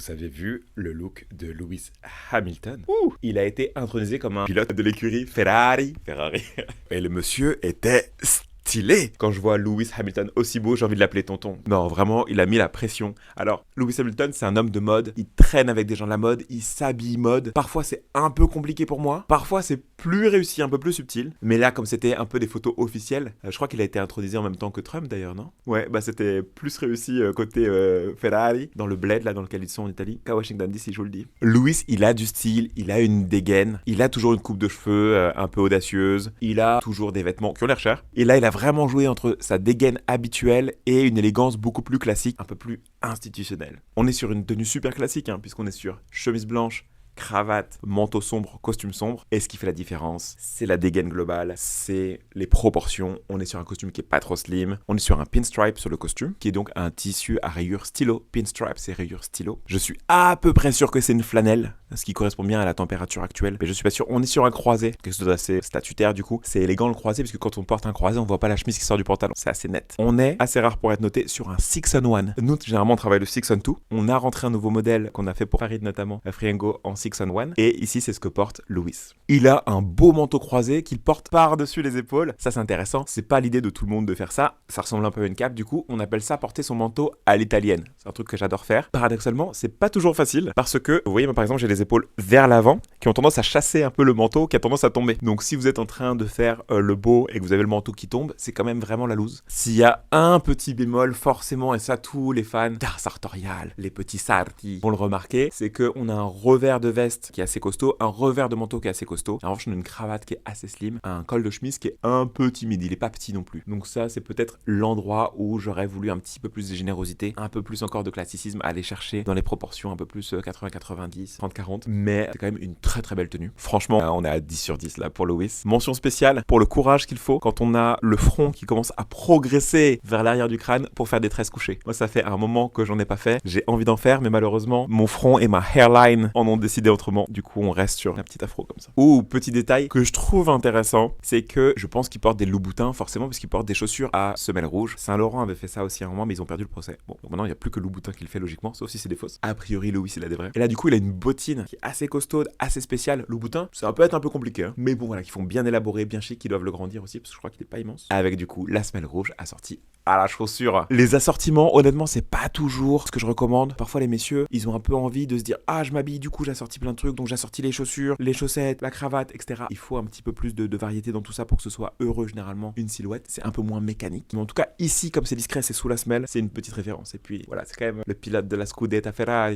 Vous avez vu le look de Lewis Hamilton? Il a été intronisé comme un pilote de l'écurie Ferrari. Et le monsieur était stylé. Quand je vois Lewis Hamilton aussi beau, j'ai envie de l'appeler tonton. Non, vraiment, il a mis la pression. Alors, Lewis Hamilton, c'est un homme de mode. Il traîne avec des gens de la mode. Il s'habille mode. Parfois, c'est un peu compliqué pour moi. Parfois, c'est plus réussi, un peu plus subtil. Mais là, comme c'était un peu des photos officielles, je crois qu'il a été intronisé en même temps que Trump d'ailleurs, non? Ouais, bah c'était plus réussi côté Ferrari, dans le bled là dans lequel ils sont en Italie, qu'à Washington DC, je vous le dis. Lewis, il a du style, il a une dégaine, il a toujours une coupe de cheveux un peu audacieuse, il a toujours des vêtements qui ont l'air chers. Et là, il a vraiment joué entre sa dégaine habituelle et une élégance beaucoup plus classique, un peu plus institutionnelle. On est sur une tenue super classique, puisqu'on est sur chemise blanche, cravate, manteau sombre, costume sombre. Et ce qui fait la différence, c'est la dégaine globale, c'est les proportions. On est sur un costume qui est pas trop slim. On est sur un pinstripe sur le costume, qui est donc un tissu à rayures stylo. Pinstripe, c'est rayures stylo. Je suis à peu près sûr que c'est une flanelle, ce qui correspond bien à la température actuelle. Mais je suis pas sûr. On est sur un croisé, quelque chose d'assez statutaire du coup. C'est élégant le croisé, parce que quand on porte un croisé, on voit pas la chemise qui sort du pantalon. C'est assez net. On est assez rare pour être noté sur un 6-on-1. Nous, généralement, on travaille le 6-on-2. On a rentré un nouveau modèle qu'on a fait pour Farid notamment, Friengo en 6-on-1. Et ici, c'est ce que porte Lewis. Il a un beau manteau croisé qu'il porte par-dessus les épaules. Ça, c'est intéressant. C'est pas l'idée de tout le monde de faire ça. Ça ressemble un peu à une cape. Du coup, on appelle ça porter son manteau à l'italienne. C'est un truc que j'adore faire. Paradoxalement, c'est pas toujours facile parce que, vous voyez, moi, par exemple, j'ai les épaules vers l'avant qui ont tendance à chasser un peu le manteau qui a tendance à tomber. Donc, si vous êtes en train de faire le beau et que vous avez le manteau qui tombe, c'est quand même vraiment la loose. S'il y a un petit bémol, forcément, et ça, tous les fans d'art sartorial, les petits sarti vont le remarquer, c'est qu'on a un revers de veste qui est assez costaud, un revers de manteau qui est assez costaud. En revanche, on a une cravate qui est assez slim, un col de chemise qui est un peu timide, il est pas petit non plus. Donc ça, c'est peut-être l'endroit où j'aurais voulu un petit peu plus de générosité, un peu plus encore de classicisme, aller chercher dans les proportions un peu plus 80-90, 30-40. Mais c'est quand même une très très belle tenue. Franchement, on est à 10 sur 10 là pour Lewis. Mention spéciale pour le courage qu'il faut quand on a le front qui commence à progresser vers l'arrière du crâne pour faire des tresses couchées. Moi, ça fait un moment que j'en ai pas fait. J'ai envie d'en faire, mais malheureusement, mon front et ma hairline en ont décidé autrement. Du coup, on reste sur un petit afro comme ça. Petit détail que je trouve intéressant, c'est que je pense qu'il porte des loups-boutins, forcément, parce qu'il porte des chaussures à semelles rouges. Saint-Laurent avait fait ça aussi à un moment, mais ils ont perdu le procès. Bon, donc maintenant, il n'y a plus que Louboutin qui le fait logiquement, sauf si c'est des fausses. A priori, Louis, il a des vrais. Et là, du coup, il a une bottine qui est assez costaude, assez spéciale. Louboutin, ça peut être un peu compliqué, mais bon, voilà, qui font bien élaborer, bien chic, qui doivent le grandir aussi, parce que je crois qu'il est pas immense. Avec du coup, la semelle rouge assortie à la chaussure. Les assortiments, honnêtement, c'est pas toujours ce que je recommande. Parfois, les messieurs, ils ont un peu envie de se dire, je m'habille, du coup, j'assortis plein de trucs, donc j'assortis les chaussures, les chaussettes, la cravate, etc. Il faut un petit peu plus de variété dans tout ça pour que ce soit heureux, généralement. Une silhouette, c'est un peu moins mécanique. Mais en tout cas, ici, comme c'est discret, c'est sous la semelle, c'est une petite référence. Et puis, voilà, c'est quand même le pilote de la Scuderia Ferrari.